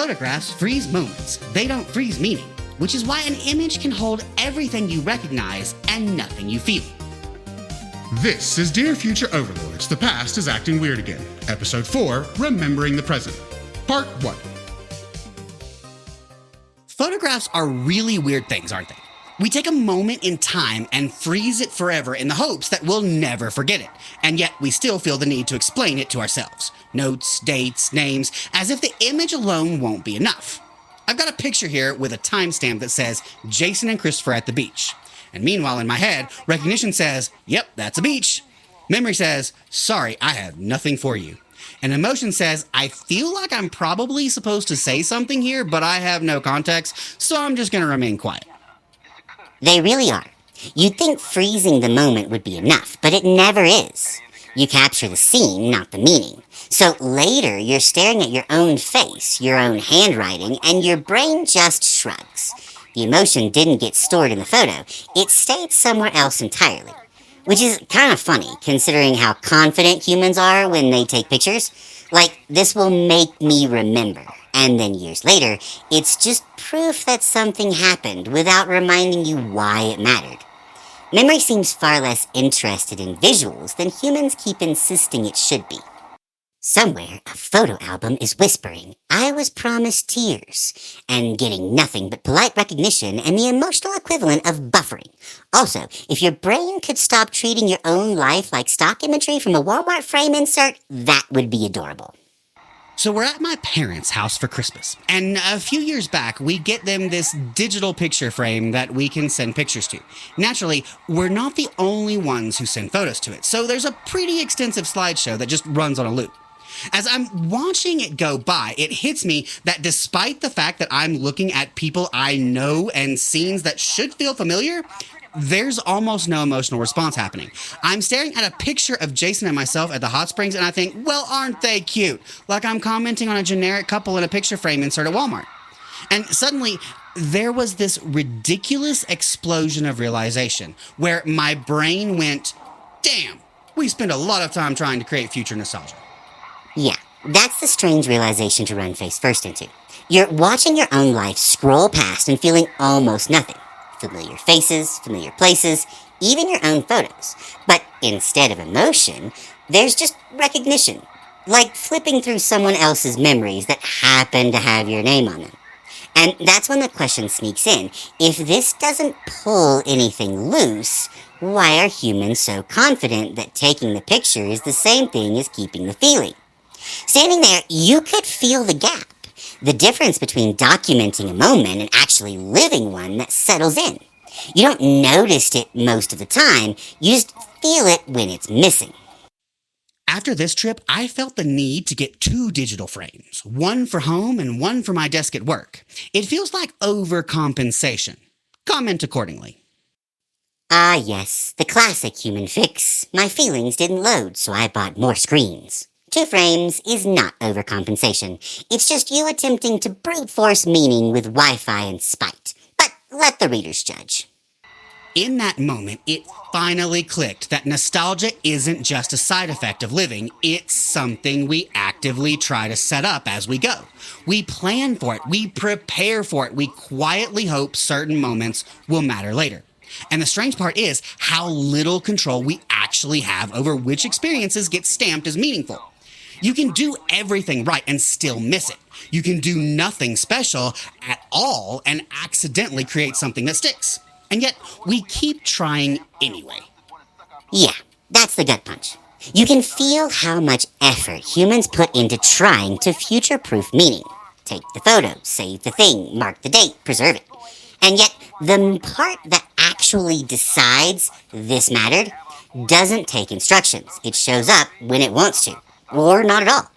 Photographs freeze moments. They don't freeze meaning, which is why an image can hold everything you recognize and nothing you feel. This is Dear Future Overlords, The Past is Acting Weird Again. Episode 4, Remembering the Present. Part 1. Photographs are really weird things, aren't they? We take a moment in time and freeze it forever in the hopes that we'll never forget it, and yet we still feel the need to explain it to ourselves. Notes, dates, names, as if the image alone won't be enough. I've got a picture here with a timestamp that says Jason and Christopher at the beach. And meanwhile in my head, recognition says, yep, that's a beach. Memory says, sorry, I have nothing for you. And emotion says, I feel like I'm probably supposed to say something here, but I have no context, so I'm just going to remain quiet. They really are. You'd think freezing the moment would be enough, but it never is. You capture the scene, not the meaning. So later, you're staring at your own face, your own handwriting, and your brain just shrugs. The emotion didn't get stored in the photo. It stayed somewhere else entirely. Which is kind of funny, considering how confident humans are when they take pictures. Like, this will make me remember. And then years later, it's just proof that something happened without reminding you why it mattered. Memory seems far less interested in visuals than humans keep insisting it should be. Somewhere, a photo album is whispering, I was promised tears, and getting nothing but polite recognition and the emotional equivalent of buffering. Also, if your brain could stop treating your own life like stock imagery from a Walmart frame insert, that would be adorable. So we're at my parents' house for Christmas, and a few years back, we get them this digital picture frame that we can send pictures to. Naturally, we're not the only ones who send photos to it, so there's a pretty extensive slideshow that just runs on a loop. As I'm watching it go by, it hits me that despite the fact that I'm looking at people I know and scenes that should feel familiar, there's almost no emotional response happening. I'm staring at a picture of Jason and myself at the hot springs and I think, well, aren't they cute? Like I'm commenting on a generic couple in a picture frame insert at Walmart. And suddenly, there was this ridiculous explosion of realization where my brain went, damn, we spend a lot of time trying to create future nostalgia. Yeah, that's the strange realization to run face first into. You're watching your own life scroll past and feeling almost nothing. Familiar faces, familiar places, even your own photos. But instead of emotion, there's just recognition. Like flipping through someone else's memories that happen to have your name on them. And that's when the question sneaks in. If this doesn't pull anything loose, why are humans so confident that taking the picture is the same thing as keeping the feeling? Standing there, you could feel the gap. The difference between documenting a moment and actually living one that settles in. You don't notice it most of the time, you just feel it when it's missing. After this trip, I felt the need to get 2 digital frames, one for home and one for my desk at work. It feels like overcompensation. Comment accordingly. Ah yes, the classic human fix. My feelings didn't load, so I bought more screens. 2 frames is not overcompensation. It's just you attempting to brute force meaning with Wi-Fi and spite. But let the readers judge. In that moment, it finally clicked that nostalgia isn't just a side effect of living, it's something we actively try to set up as we go. We plan for it, we prepare for it, we quietly hope certain moments will matter later. And the strange part is how little control we actually have over which experiences get stamped as meaningful. You can do everything right and still miss it. You can do nothing special at all and accidentally create something that sticks. And yet, we keep trying anyway. Yeah, that's the gut punch. You can feel how much effort humans put into trying to future-proof meaning. Take the photo, save the thing, mark the date, preserve it. And yet, the part that actually decides this mattered doesn't take instructions. It shows up when it wants to. Or not at all.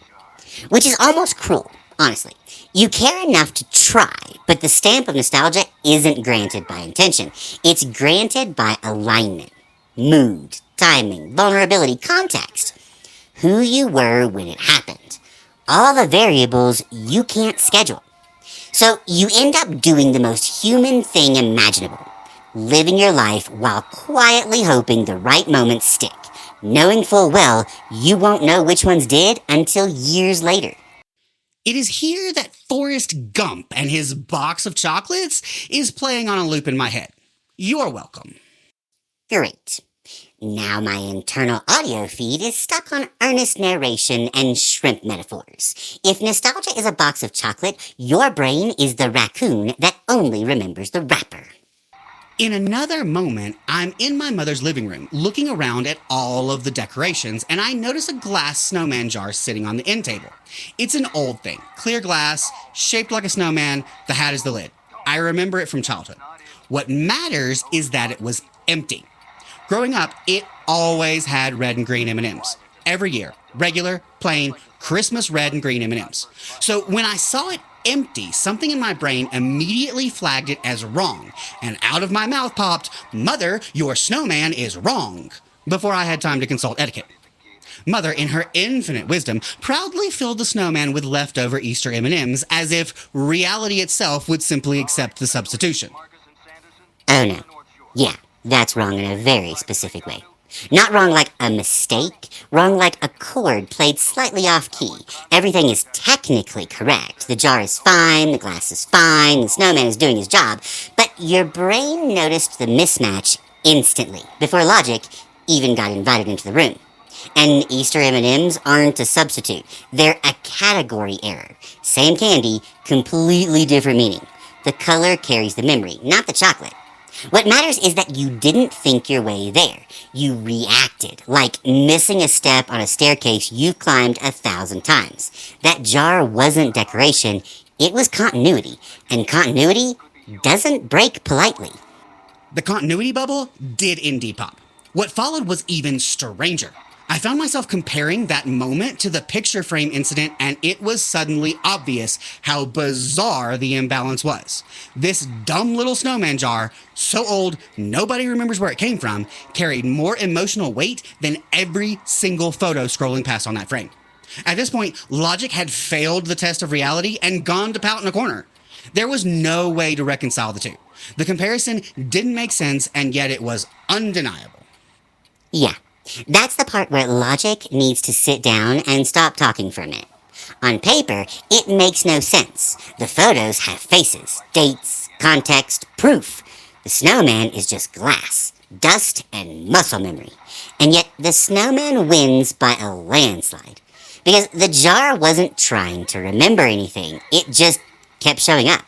Which is almost cruel, honestly. You care enough to try, but the stamp of nostalgia isn't granted by intention. It's granted by alignment, mood, timing, vulnerability, context. Who you were when it happened. All the variables you can't schedule. So you end up doing the most human thing imaginable. Living your life while quietly hoping the right moments stick. Knowing full well you won't know which ones did until years later. It is here that Forrest Gump and his box of chocolates is playing on a loop in my head. You're welcome. Great. Now my internal audio feed is stuck on earnest narration and shrimp metaphors. If nostalgia is a box of chocolate, your brain is the raccoon that only remembers the wrapper. In another moment, I'm in my mother's living room, looking around at all of the decorations, and I notice a glass snowman jar sitting on the end table. It's an old thing, clear glass, shaped like a snowman, the hat is the lid. I remember it from childhood. What matters is that it was empty. Growing up, it always had red and green M&Ms. Every year, regular, plain, Christmas red and green M&Ms. So when I saw it empty, something in my brain immediately flagged it as wrong, and out of my mouth popped, "Mother, your snowman is wrong," before I had time to consult etiquette. Mother, in her infinite wisdom, proudly filled the snowman with leftover Easter M&Ms as if reality itself would simply accept the substitution. Oh no. Yeah, that's wrong in a very specific way. Not wrong like a mistake, wrong like a chord played slightly off-key. Everything is technically correct. The jar is fine, the glass is fine, the snowman is doing his job, but your brain noticed the mismatch instantly, before logic even got invited into the room. And Easter M&Ms aren't a substitute. They're a category error. Same candy, completely different meaning. The color carries the memory, not the chocolate. What matters is that you didn't think your way there. You reacted, like missing a step on a staircase you've climbed 1,000 times. That jar wasn't decoration, it was continuity. And continuity doesn't break politely. The continuity bubble did indeed pop. What followed was even stranger. I found myself comparing that moment to the picture frame incident, and it was suddenly obvious how bizarre the imbalance was. This dumb little snowman jar, so old nobody remembers where it came from, carried more emotional weight than every single photo scrolling past on that frame. At this point, logic had failed the test of reality and gone to pout in a corner. There was no way to reconcile the two. The comparison didn't make sense, and yet it was undeniable. Yeah. That's the part where logic needs to sit down and stop talking for a minute. On paper, it makes no sense. The photos have faces, dates, context, proof. The snowman is just glass, dust, and muscle memory. And yet, the snowman wins by a landslide. Because the jar wasn't trying to remember anything. It just kept showing up.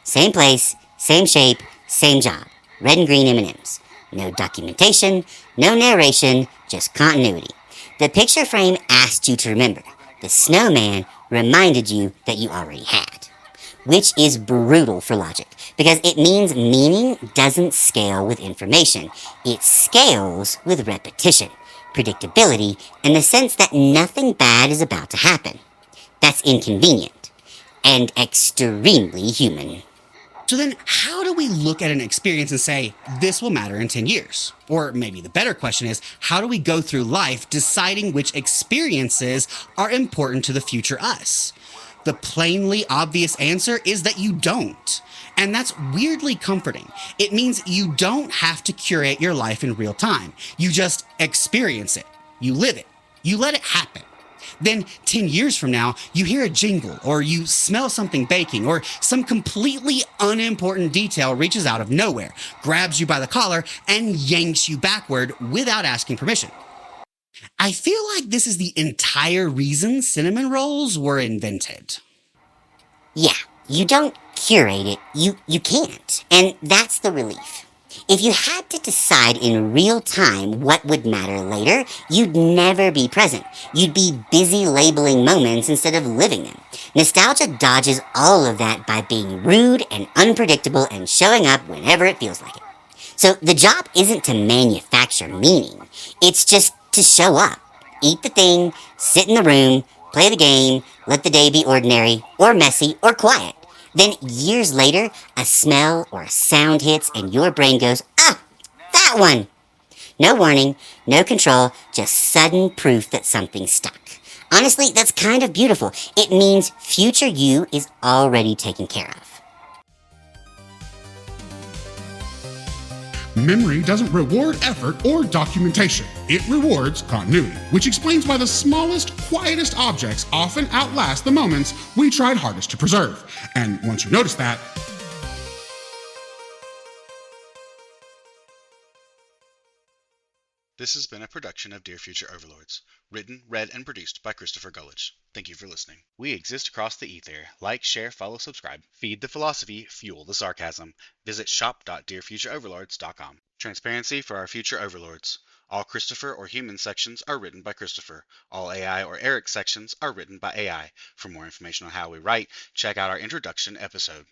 Same place, same shape, same job. Red and green M&Ms. No documentation, no narration, just continuity. The picture frame asked you to remember. The snowman reminded you that you already had. Which is brutal for logic, because it means meaning doesn't scale with information. It scales with repetition, predictability, and the sense that nothing bad is about to happen. That's inconvenient, and extremely human. So then, how do we look at an experience and say, this will matter in 10 years? Or maybe the better question is, how do we go through life deciding which experiences are important to the future us? The plainly obvious answer is that you don't. And that's weirdly comforting. It means you don't have to curate your life in real time. You just experience it. You live it. You let it happen. Then 10 years from now, you hear a jingle, or you smell something baking, or some completely unimportant detail reaches out of nowhere, grabs you by the collar, and yanks you backward without asking permission. I feel like this is the entire reason cinnamon rolls were invented. Yeah, you don't curate it, you can't. And that's the relief. If you had to decide in real time what would matter later, you'd never be present. You'd be busy labeling moments instead of living them. Nostalgia dodges all of that by being rude and unpredictable and showing up whenever it feels like it. So the job isn't to manufacture meaning. It's just to show up. Eat the thing, sit in the room, play the game, let the day be ordinary, or messy, or quiet. Then, years later, a smell or a sound hits and your brain goes, "Ah, that one!" No warning, no control, just sudden proof that something stuck. Honestly, that's kind of beautiful. It means future you is already taken care of. Memory doesn't reward effort or documentation. It rewards continuity, which explains why the smallest, quietest objects often outlast the moments we tried hardest to preserve. And once you notice that, this has been a production of Dear Future Overlords, written, read, and produced by Christopher Gullidge. Thank you for listening. We exist across the ether. Like, share, follow, subscribe. Feed the philosophy, fuel the sarcasm. Visit shop.dearfutureoverlords.com. Transparency for our future overlords. All Christopher or human sections are written by Christopher. All AI or Eric sections are written by AI. For more information on how we write, check out our introduction episode.